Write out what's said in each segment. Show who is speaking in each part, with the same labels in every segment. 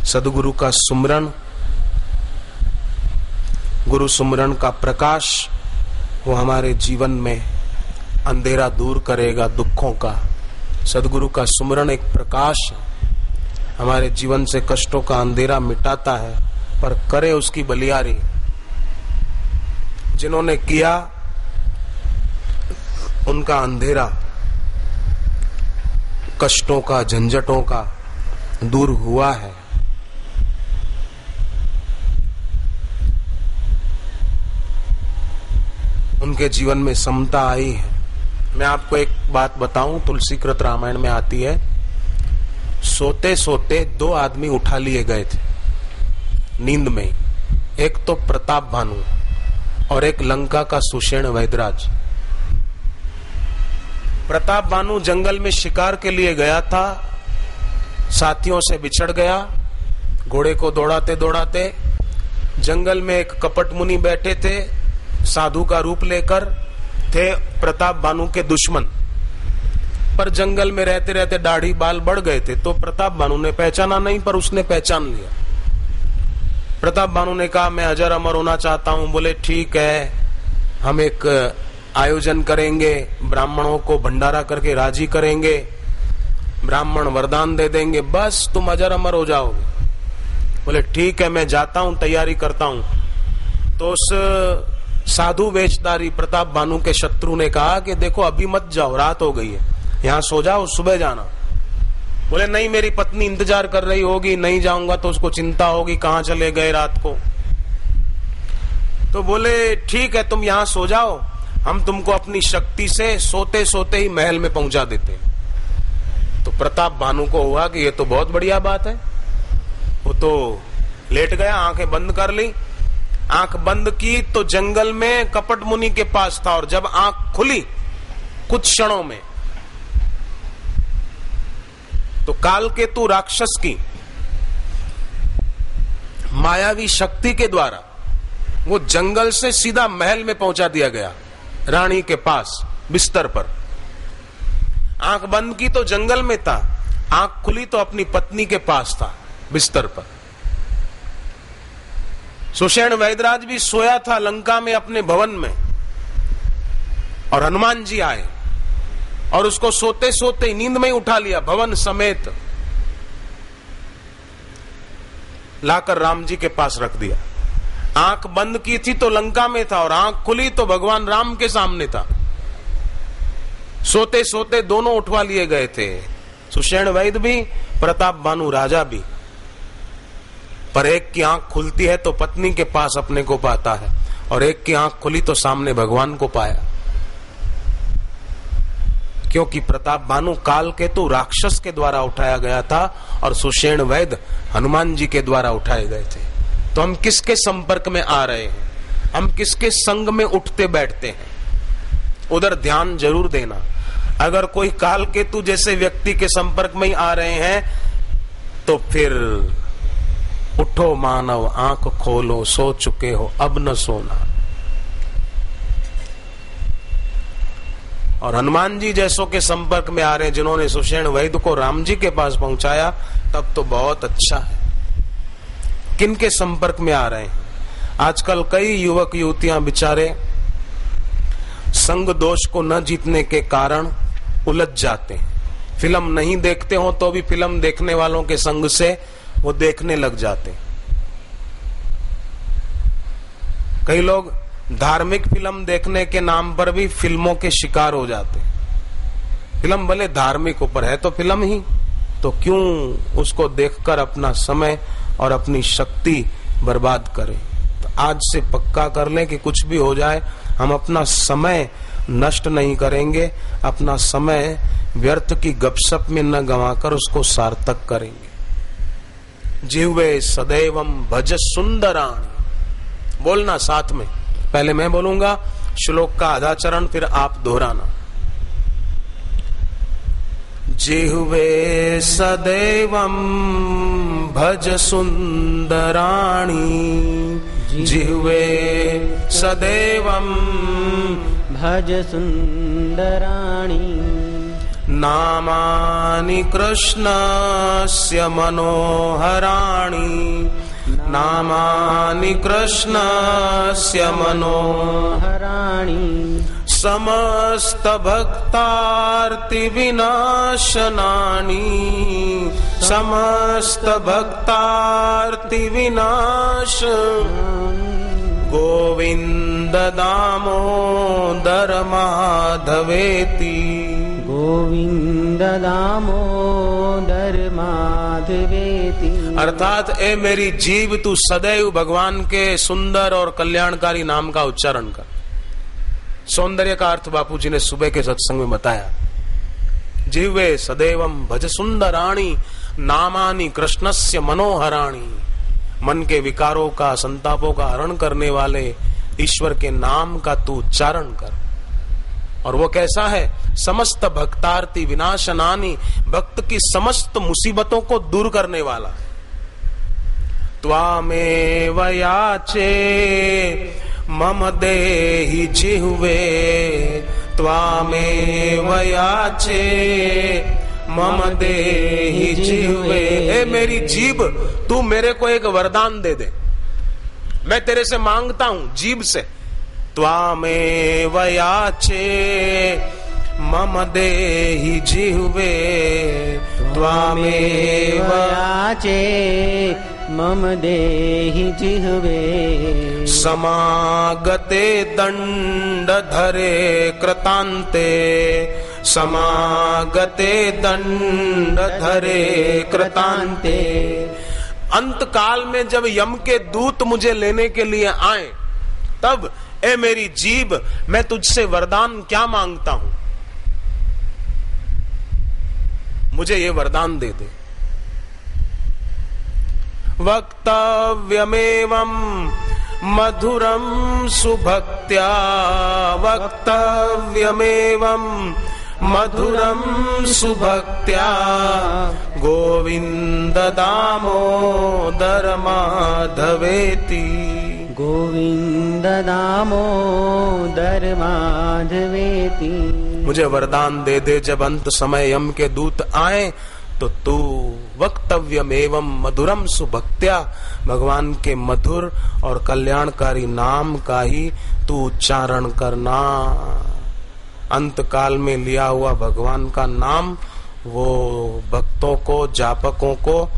Speaker 1: सदगुरु का सुमरन, गुरु सुमरन का प्रकाश, वो हमारे जीवन में अंधेरा दूर करेगा दुखों का। सदगुरु का सुमरन एक प्रकाश है, हमारे जीवन से कष्टों का अंधेरा मिटाता है, पर करे उसकी बलियारी। जिन्होंने किया उनका अंधेरा कष्टों का, झंझटों का दूर हुआ है। उनके जीवन में समता आई है। मैं आपको एक बात बताऊं, तुलसीकृत रामायण में आती है, सोते सोते 2 आदमी उठा लिए गए थे नींद में। एक तो प्रताप भानु और एक लंका का सुषेण वैदराज। प्रताप भानु जंगल में शिकार के लिए गया था, साथियों से बिछड़ गया। घोड़े को दौड़ाते दौड़ाते जंगल में एक कपट मुनि बैठे थे, साधु का रूप लेकर थे प्रताप भानु के दुश्मन, पर जंगल में रहते रहते दाढ़ी बाल बढ़ गए थे, तो प्रताप भानु ने पहचाना नहीं, पर उसने पहचान लिया। प्रताप भानु ने कहा, मैं अजर अमर होना चाहता हूं। बोले ठीक है, हम एक आयोजन करेंगे, ब्राह्मणों को भंडारा करके राजी करेंगे, ब्राह्मण वरदान दे देंगे, बस तुम अजर अमर हो जाओगे। बोले ठीक है, मैं जाता हूं, तैयारी करता हूं। तो उस साधु वेशधारी प्रताप भानु के शत्रु ने कहा कि देखो अभी मत जाओ, रात हो गई है, यहां सो जाओ, सुबह जाना। बोले नहीं, मेरी पत्नी इंतजार कर रही होगी, नहीं जाऊंगा तो उसको चिंता होगी कहां चले गए रात को। तो बोले ठीक है, तुम यहां सो जाओ, हम तुमको अपनी शक्ति से सोते सोते ही महल में पहुंचा देते हैं। तो प्रताप भानु को हुआ कि ये तो बहुत बढ़िया बात है। वो तो लेट गया, आंखें बंद कर ली। आंख बंद की तो जंगल में कपट मुनि के पास था, और जब आंख खुली कुछ क्षणों में तो कालकेतु राक्षस की मायावी शक्ति के द्वारा वो जंगल से सीधा महल में पहुंचा दिया गया, रानी के पास बिस्तर पर। आंख बंद की तो जंगल में था, आंख खुली तो अपनी पत्नी के पास था बिस्तर पर। सुषेण वैदराज भी सोया था लंका में अपने भवन में, और हनुमान जी आए और उसको सोते सोते ही नींद में ही उठा लिया, भवन समेत लाकर राम जी के पास रख दिया। आंख बंद की थी तो लंका में था, और आंख खुली तो भगवान राम के सामने था। सोते सोते दोनों उठवा लिए गए थे, सुषेण वैद भी, प्रताप भानु राजा भी। पर एक की आंख खुलती है तो पत्नी के पास अपने को पाता है, और एक की आंख खुली तो सामने भगवान को पाया। क्योंकि प्रताप भानु कालकेतु राक्षस के द्वारा उठाया गया था, और सुषेण वैद हनुमान जी के द्वारा उठाए गए थे। तो हम किसके संपर्क में आ रहे हैं, हम किसके संग में उठते बैठते हैं, उधर ध्यान जरूर देना। अगर कोई कालकेतु जैसे व्यक्ति के संपर्क में ही आ रहे हैं तो फिर उठो मानव, आंख खोलो, सो चुके हो अब न सोना। और हनुमान जी जैसों के संपर्क में आ रहे हैं, जिन्होंने सुषेण वैद को राम जी के पास पहुंचाया, तब तो बहुत अच्छा है। किनके संपर्क में आ रहे हैं? आजकल कई युवक युवतियां बेचारे संग दोष को न जीतने के कारण उलझ जाते हैं। फिल्म नहीं देखते हो तो भी फिल्म देखने वालों के संग से वो देखने लग जाते हैं। कई लोग धार्मिक फिल्म देखने के नाम पर भी फिल्मों के शिकार हो जाते हैं। फिल्म भले धार्मिक ऊपर है तो फिल्म ही, तो क्यों उसको देखकर अपना समय और अपनी शक्ति बर्बाद करें। तो आज से पक्का कर लें कि कुछ भी हो जाए हम अपना समय नष्ट नहीं करेंगे, अपना समय व्यर्थ की गपशप में न गंवाकर उसको सार्थक करेंगे। जिह्वे सदैवम भज सुंदराणी, बोलना साथ में, पहले मैं बोलूंगा श्लोक का आधा चरण, फिर आप दोहराना। जिह्वे सदैवम भज सुंदराणी, जिह्वे सदैवम
Speaker 2: भज सुंदराणी,
Speaker 1: नामानि कृष्णस्य मनोहराणि नामानि कृष्णस्य मनोहराणि समस्त भक्तार्ति विनाशनानि समस्त भक्तार्ति विनाश गोविंद दामोदर माधवेति
Speaker 2: गोविंद दामोदर माधवेति।
Speaker 1: अर्थात ए मेरी जीव तू सदैव भगवान के सुंदर और कल्याणकारी नाम का उच्चारण कर। सौंदर्य का अर्थ बापू जी ने सुबह के सत्संग में बताया। जीवे सदैवम भज सुंदराणी नामानि कृष्णस्य मनोहराणी। मन के विकारों का संतापों का हरण करने वाले ईश्वर के नाम का तू उच्चारण कर। और वो कैसा है? समस्त भक्तार्ति विनाशनानि, भक्त की समस्त मुसीबतों को दूर करने वाला। त्वामेव याचे मम देहि जिह्वे त्वामेव याचे मम देहि जिह्वे। ए मेरी जीभ, तू मेरे को एक वरदान दे दे। मैं तेरे से मांगता हूं जीभ से। त्वामेव याचे मम देहि जिह्वे त्वामेव
Speaker 2: याचे मम देहि जिह्वे
Speaker 1: समागते दंड धरे कृतांते समागते दंड धरे कृतांते। अंत काल में जब यम के दूत मुझे लेने के लिए आए, तब ए मेरी जीभ, मैं तुझसे वरदान क्या मांगता हूं, मुझे ये वरदान दे दे। वक्तव्यमेवं मधुरं सुभक्त्या वक्तव्यमेवं मधुरं सुभक्त्या गोविंद दामोदर माधवेति
Speaker 2: गोविंद दामोदर माधवेति।
Speaker 1: मुझे वरदान दे दे, जब अंत समय यम के दूत आए तो तू वक्तव्यम एवं मधुरम सुभक्त्या, भगवान के मधुर और कल्याणकारी नाम का ही तू उच्चारण करना। अंत काल में लिया हुआ भगवान का नाम वो भक्तों को, जापकों को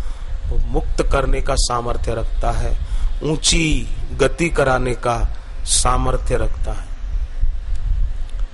Speaker 1: मुक्त करने का सामर्थ्य रखता है, ऊंची गति कराने का सामर्थ्य रखता है।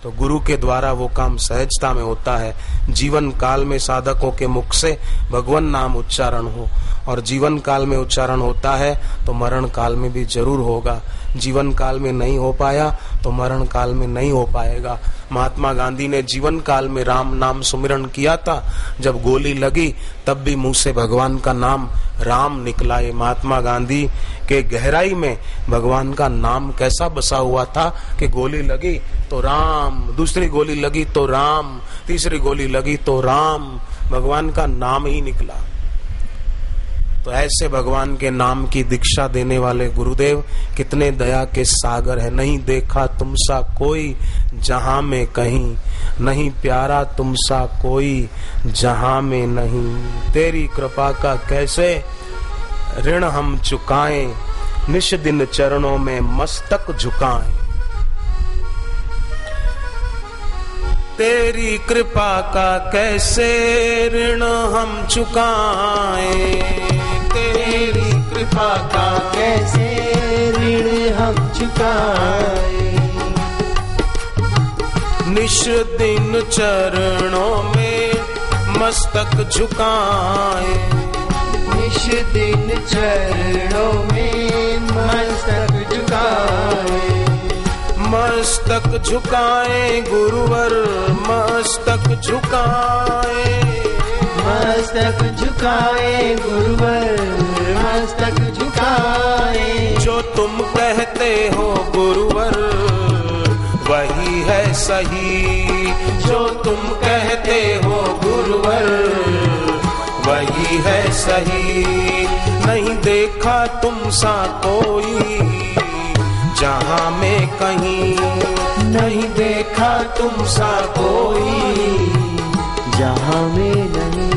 Speaker 1: तो गुरु के द्वारा वो काम सहजता में होता है। जीवन काल में साधकों के मुख से भगवान नाम उच्चारण हो, और जीवन काल में उच्चारण होता है तो मरण काल में भी जरूर होगा। जीवन काल में नहीं हो पाया तो मरण काल में नहीं हो पाएगा। महात्मा गांधी ने जीवन काल में राम नाम सुमिरन किया था, जब गोली लगी तब भी मुंह से भगवान का नाम राम निकला। ये महात्मा गांधी के गहराई में भगवान का नाम कैसा बसा हुआ था कि गोली लगी तो राम, दूसरी गोली लगी तो राम, तीसरी गोली लगी तो राम, भगवान का नाम ही निकला। तो ऐसे भगवान के नाम की दीक्षा देने वाले गुरुदेव कितने दया के सागर है। नहीं देखा तुमसा कोई जहां में कहीं, नहीं प्यारा तुमसा कोई जहां में नहीं। तेरी कृपा का कैसे ऋण हम चुकाएं, निश दिन चरणों में मस्तक झुकाएं। तेरी कृपा का कैसे ऋण हम चुकाएं, तेरी कृपा का
Speaker 2: कैसे ऋण हम चुकाएं।
Speaker 1: निश दिन चरणों में मस्तक झुकाएं,
Speaker 2: निश दिन चरणों में मस्तक झुकाएं।
Speaker 1: मस्तक झुकाएं गुरुवर मस्तक झुकाएं,
Speaker 2: मस्तक झुकाएं गुरुवर मस्तक झुकाएं।
Speaker 1: जो तुम कहते हो गुरुवर वही है सही, जो तुम कहते हो गुरुवर वही है सही। नहीं देखा तुम सा कोई जहां में कहीं, नहीं देखा तुम सा कोई
Speaker 2: जहाँ में नहीं।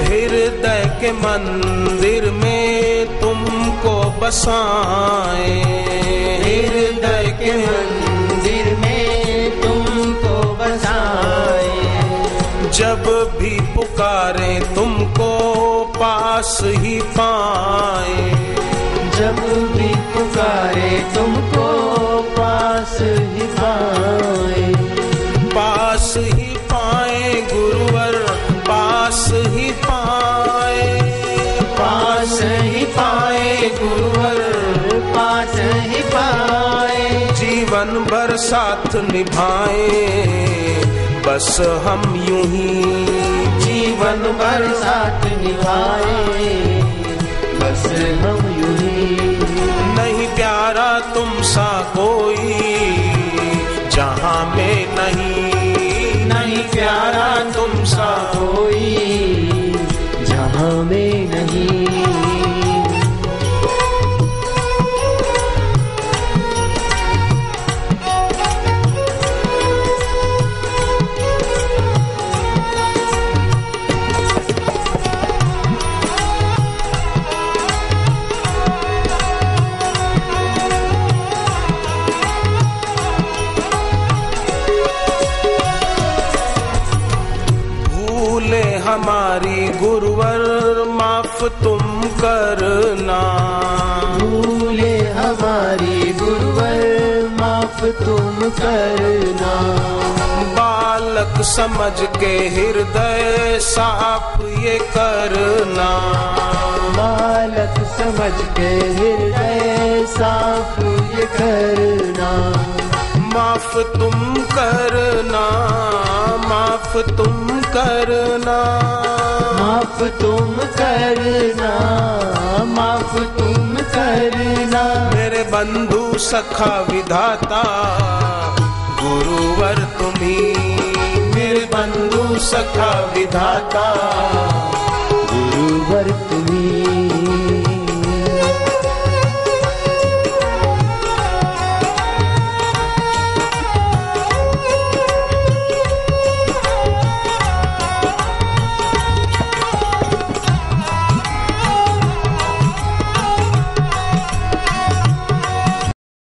Speaker 1: हृदय के मंदिर में तुमको बसाए,
Speaker 2: हृदय के मंदिर में तुमको बसाए।
Speaker 1: जब भी पुकारे तुमको पास ही पाए,
Speaker 2: जब भी पुकारे तुमको पास ही पाए।
Speaker 1: पास ही पाए गुरुवर, पास ही पाए,
Speaker 2: पास ही पाए गुरुवर, पास ही पाए।
Speaker 1: जीवन भर साथ निभाए बस हम यूं ही,
Speaker 2: जीवन भर साथ निभाए बस हम यूं ही।
Speaker 1: नहीं प्यारा तुम सा कोई जहां में नहीं, नहीं प्यारा तुम सा
Speaker 2: कोई जहाँ में नहीं।
Speaker 1: हमारी गुरुवर माफ तुम करना,
Speaker 2: भूले हमारी गुरुवर माफ तुम करना।
Speaker 1: बालक समझ के हृदय साफ ये करना,
Speaker 2: बालक समझ के हृदय साफ ये करना।
Speaker 1: माफ तुम करना, माफ तुम करना,
Speaker 2: माफ तुम करना, माफ तुम करना।
Speaker 1: मेरे बंधु सखा विधाता गुरुवर तुम्ही, मेरे बंधु सखा विधाता
Speaker 2: गुरुवर तुम्ही।